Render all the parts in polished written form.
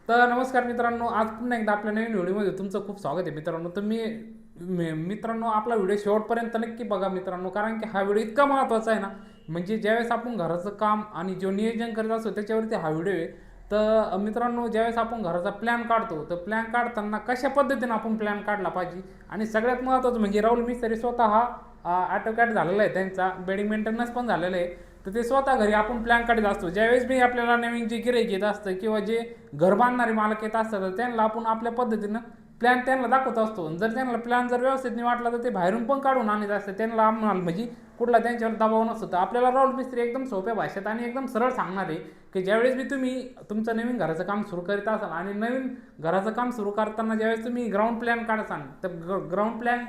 तर नमस्कार मित्रांनो, आज पुन्हा एकदा आपल्या नवीन व्हिडिओमध्ये तुमचं खूप स्वागत आहे मित्रांनो. तर मित्रांनो आपला व्हिडिओ शेवटपर्यंत नक्की बघा मित्रांनो, कारण की हा व्हिडिओ इतका महत्त्वाचा आहे ना. म्हणजे ज्यावेळेस आपण घराचं काम आणि जो नियोजन करत असतो त्याच्यावरती हा व्हिडिओ आहे. तर मित्रांनो, ज्यावेळेस आपण घराचा प्लॅन काढतो तर प्लॅन काढताना कशा पद्धतीने आपण प्लॅन काढला पाहिजे. आणि सगळ्यात महत्त्वाचं म्हणजे राहुल मिस्त्री स्वतः हा ॲटोकॅट झालेला आहे, त्यांचा बेडिंग मेंटेनन्स पण झालेला आहे. तर ते स्वतः घरी आपण प्लॅन काढत असतो. ज्यावेळेस मी आपल्याला नवीन जे गिऱ्हाईक येत असतं किंवा जे घर बांधणारे मालक येत असतात तर त्यांना आपण आपल्या पद्धतीनं प्लॅन त्यांना दाखवत असतो. जर त्यांना प्लॅन जर व्यवस्थित नाही वाटला तर ते बाहेरून पण काढून आणत असतात. त्यांना आम्हाला म्हणजे कुठला त्यांच्यावर दबाव नसतो. तर आपल्याला राहुल मिस्त्री एकदम सोप्या भाषेत आणि एकदम सरळ सांगणार आहे की ज्यावेळेस मी तुम्ही तुमचं नवीन घराचं काम सुरू करीत असाल आणि नवीन घराचं काम सुरू करताना ज्यावेळेस तुम्ही ग्राउंड प्लॅन काढसाल तर ग्राउंड प्लॅन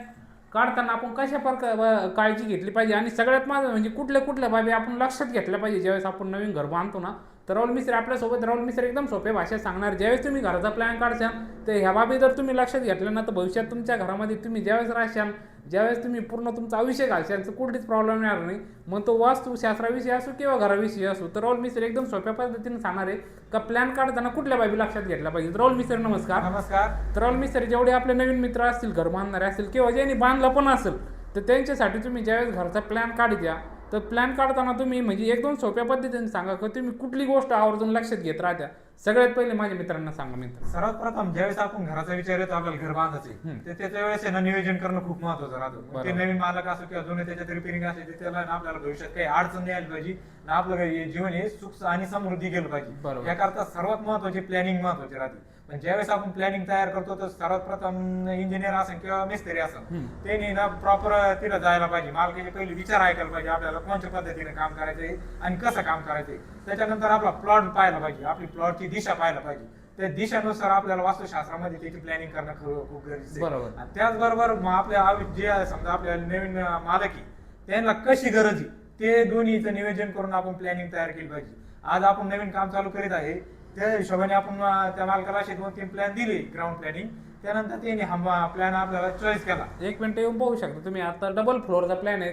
काढताना आपण कशा प्रकार काळजी घेतली पाहिजे आणि सगळ्यात माझं म्हणजे कुठल्या कुठल्या बाबी आपण लक्षात घेतल्या पाहिजे ज्यावेळेस आपण नवीन घर बांधतो ना. तर राहुल मिस्त्री आपल्यासोबत राहुल मिस्त्री एकदम सोप्या भाषेत सांगणार. ज्यावेळेस तुम्ही घराचा प्लॅन काढशाल तर ह्या बाबी जर तुम्ही लक्षात घेतल्या ना तर भविष्यात तुमच्या घरामध्ये तुम्ही ज्यावेळेस राहशाल, ज्यावेळेस तुम्ही पूर्ण तुमचं आयुष्य घालशाल तर कुठलीच प्रॉब्लेम येणार नाही. मग तो वास्तुशास्त्राविषयी असो किंवा घराविषयी असो. तर राहुल मिस्त्री एकदम सोप्या पद्धतीने सांगणार आहे का प्लॅन काढताना कुठल्या बाबी लक्षात घेतल्या पाहिजे. राहुल मिस्त्री नमस्कार. नमस्कार. तर राहुल मिस्त्री जेवढे आपले नवीन मित्र असतील, घर बांधणारे असतील किंवा ज्यांनी बांधलं पण असेल, तर त्यांच्यासाठी तुम्ही ज्यावेळेस घरचा प्लॅन काढत्या तर प्लॅन काढताना तुम्ही म्हणजे एकदम सोप्या पद्धतीने सांगा की तुम्ही कुठली गोष्ट आवर्जून लक्षात घेत राहत्या. सगळ्यात पहिले माझ्या मित्रांना सांगा मित्र. सर्वात प्रथम ज्यावेळेस आपण घराचा विचार येतो आपल्याला घर बांधायचे तर त्याच्या वेळेस आहे ना नियोजन करणं खूप महत्वाचं राहतं. ते नवीन मालक असो किंवा जुने त्याच्यात रिपेरिंग असेल तर त्याला आपल्याला भविष्यात काही अडचण नाही आली पाहिजे ना, आपलं जीवन हे सुख आणि समृद्धी गेलं पाहिजे. याकरता सर्वात महत्वाची प्लॅनिंग महत्वाची राहते. पण ज्यावेळेस आपण प्लॅनिंग तयार करतो तर सर्वात प्रथम इंजिनियर असेल किंवा मिस्त्री असेल त्यांनी ना प्रॉपर तिला जायला पाहिजे. मालकाचे पहिले विचार ऐकायला पाहिजे, आपल्याला कोणत्या पद्धतीने काम करायचंय आणि कसं काम करायचंय. त्याच्यानंतर आपला प्लॉट पाहायला पाहिजे, आपली प्लॉटची दिशा पाहायला पाहिजे. त्या दिशानुसार आपल्याला वास्तुशास्त्रामध्ये त्याची प्लॅनिंग करणं खूप गरजेचं आहे. आणि त्याचबरोबर आपल्या जे समजा आपल्या नवीन मालकी त्यांना कशी गरज आहे ते दोन्हीचं नियोजन करून आपण प्लॅनिंग तयार केली पाहिजे. आज आपण नवीन काम चालू करीत आहे त्या हिशोबाने आपण त्या मालकाला असे 2-3 प्लॅन दिले ग्राउंड प्लॅनिंग. त्यानंतर त्यांनी हा प्लॅन आपल्याला चॉईस केला. एक मिनिट येऊन पाहू शकता तुम्ही. आता डबल फ्लोअरचा प्लॅन आहे,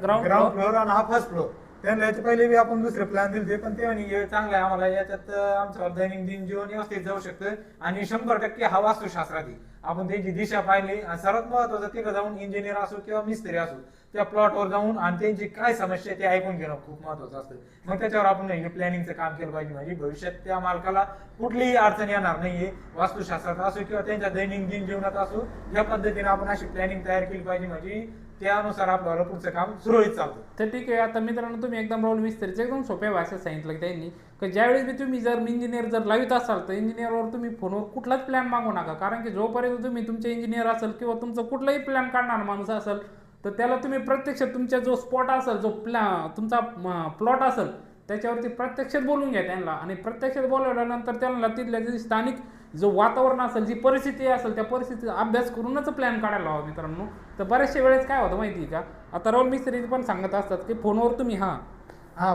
ग्राउंड फ्लोअर आणि हा फर्स्ट फ्लोअर. त्यांना याच्या पहिले बी आपण दुसरे प्लॅन दिले पण ते म्हणे चांगलं आहे, आम्हाला याच्यात आमचं दैनंदिन जीवन व्यवस्थित जाऊ शकतं आणि 100% हा वास्तुशास्त्रात आहे. आपण त्यांची दिशा पाहिली आणि सर्वात महत्वाचं तिकडे जाऊन इंजिनियर असो किंवा मिस्त्री असो त्या प्लॉटवर जाऊन आणि त्यांची काय समस्या ते ऐकून घेणं खूप महत्वाचं असतं. मग त्याच्यावर आपण हे प्लॅनिंगचं काम केलं पाहिजे. म्हणजे भविष्यात त्या मालकाला कुठलीही अडचण येणार नाहीये. वास्तुशास्त्रात असो किंवा त्यांच्या दैनंदिन जीवनात असो या पद्धतीने आपण अशी प्लॅनिंग तयार केली पाहिजे म्हणजे त्यानुसार आपल्याला पुढचं काम सुरळीत चालतं. तर ठीक आहे. आता मित्रांनो तुम्ही एकदम राहुल मिस्त्रीचं एकदम सोप्या भाषेत सांगितलं त्यांनी की ज्यावेळेस बी तुम्ही जर इंजिनियर जर लावित असाल तर इंजिनियरवर तुम्ही फोनवर कुठलाच प्लॅन मागू नका. कारण की जोपर्यंत तुम्ही तुमचे इंजिनियर असेल किंवा तुमचं कुठलाही प्लॅन काढणार माणूस असेल तर त्याला तुम्ही प्रत्यक्ष तुमच्या जो स्पॉट असेल, जो तुमचा प्लॉट असेल त्याच्यावरती प्रत्यक्षात बोलून घ्या त्यांना. आणि प्रत्यक्षात बोलवल्यानंतर त्यांना तिथल्या जे स्थानिक जो वातावरण असेल, जी परिस्थिती असेल त्या परिस्थितीचा अभ्यास करूनच प्लॅन काढायला हवा मित्रांनो. तर बऱ्याचशा वेळेस काय होतं माहिती आहे का, आता राहुल मिस्त्री पण सांगत असतात की फोनवर तुम्ही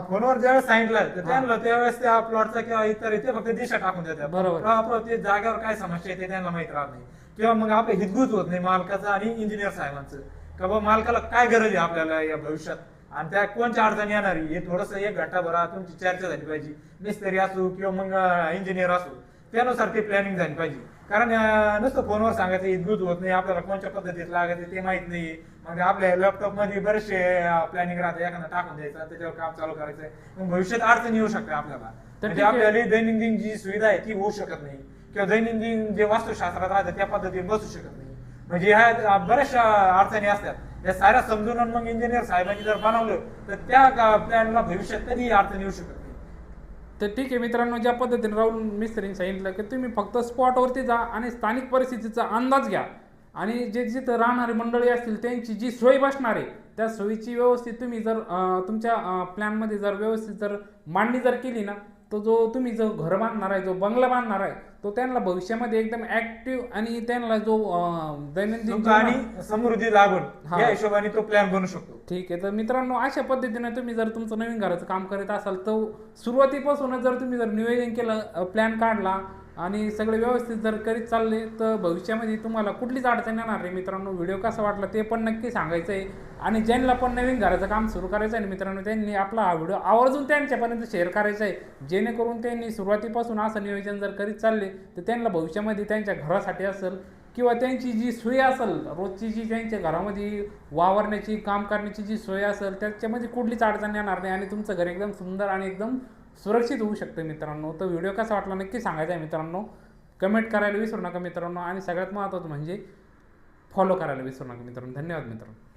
फोनवर ज्यावेळेस सांगितलं तर त्यांना त्यावेळेस त्या प्लॉटचा किंवा इतर ते फक्त दिशा टाकून देतात. बरोबर. ते जागेवर काय समस्या येते त्यांना माहित राहत नाही किंवा मग आपलं हितगुज होत नाही मालकाचं आणि इंजिनियर साहेबांचं का बाबा मालकाला काय गरज आहे आपल्याला या भविष्यात आणि त्या कोणत्या अडचणी येणार हे थोडस 1 घंटाभरात तुमची चर्चा झाली पाहिजे. मिस्त्री असो किंवा मग इंजिनियर असो त्यानुसार ते प्लॅनिंग झाली पाहिजे. कारण नुसतं फोनवर सांगायचं हितगुज होत नाही, आपल्याला कोणत्या पद्धतीत लागायचं ते माहित नाही. मग आपल्या लॅपटॉप मध्ये बरेचसे प्लॅनिंग राहते, एखादा टाकून द्यायचं त्याच्यावर काम चालू करायचंय. मग भविष्यात अडचण येऊ शकते आपल्याला. म्हणजे आपल्याला दैनंदिन जी सुविधा आहे ती होऊ शकत नाही किंवा दैनंदिन जे वास्तुशास्त्रात राहतं त्या पद्धतीने बसू शकत नाही. म्हणजे ह्या बऱ्याचशा अडचणी असतात. या साऱ्या समजून मग इंजिनियर साहेबांनी जर बनवलं तर त्या प्लॅनला भविष्यात कधी अडचण येऊ शकत नाही. तर ठीक आहे मित्रांनो, ज्या पद्धतीने राहुल मिस्त्रीने सांगितलं की तुम्ही फक्त स्पॉटवरती जा आणि स्थानिक परिस्थितीचा अंदाज घ्या आणि जे जिथं राहणारी मंडळी असतील त्यांची जी सोय बसणार आहे त्या सोयीची व्यवस्थित तुम्ही जर तुमच्या प्लॅनमध्ये जर व्यवस्थित जर मांडणी जर केली ना, तो जो तुम्ही जो घर बांधणार आहे, जो बंगला बांधणार आहे तो त्यांना भविष्यामध्ये एकदम ऍक्टिव्ह आणि त्यांना जो दैनंदिन आणि समृद्धी लागून या हिशोबाने तो प्लॅन बनू शकतो. ठीक आहे. तर मित्रांनो अशा पद्धतीने तुम्ही जर तुमचं नवीन घराचं काम करत असाल तर सुरुवातीपासूनच जर तुम्ही जर नियोजन केलं, प्लॅन काढला आणि सगळे व्यवस्थित जर करीत चालले तर भविष्यामध्ये तुम्हाला कुठलीच अडचण येणार नाही मित्रांनो. व्हिडिओ कसा वाटला ते पण नक्की सांगायचं आहे. आणि ज्यांना पण नवीन घराचं काम सुरू करायचं आहे मित्रांनो, त्यांनी आपला हा व्हिडिओ आवर्जून त्यांच्यापर्यंत शेअर करायचा आहे, जेणेकरून त्यांनी सुरुवातीपासून असं नियोजन जर करीत चालले तर त्यांना भविष्यामध्ये त्यांच्या घरासाठी असेल किंवा त्यांची जी सोय असेल, रोजची जी त्यांच्या घरामध्ये वावरण्याची काम करण्याची जी सोय असेल त्याच्यामध्ये कुठलीच अडचण येणार नाही आणि तुमचं घर एकदम सुंदर आणि एकदम सुरक्षित होऊ शकतं मित्रांनो. तर व्हिडिओ कसा वाटला नक्की सांगायचा आहे मित्रांनो. कमेंट करायला विसरू नका मित्रांनो आणि सगळ्यात महत्त्वाचं म्हणजे फॉलो करायला विसरू नका मित्रांनो. धन्यवाद मित्रांनो.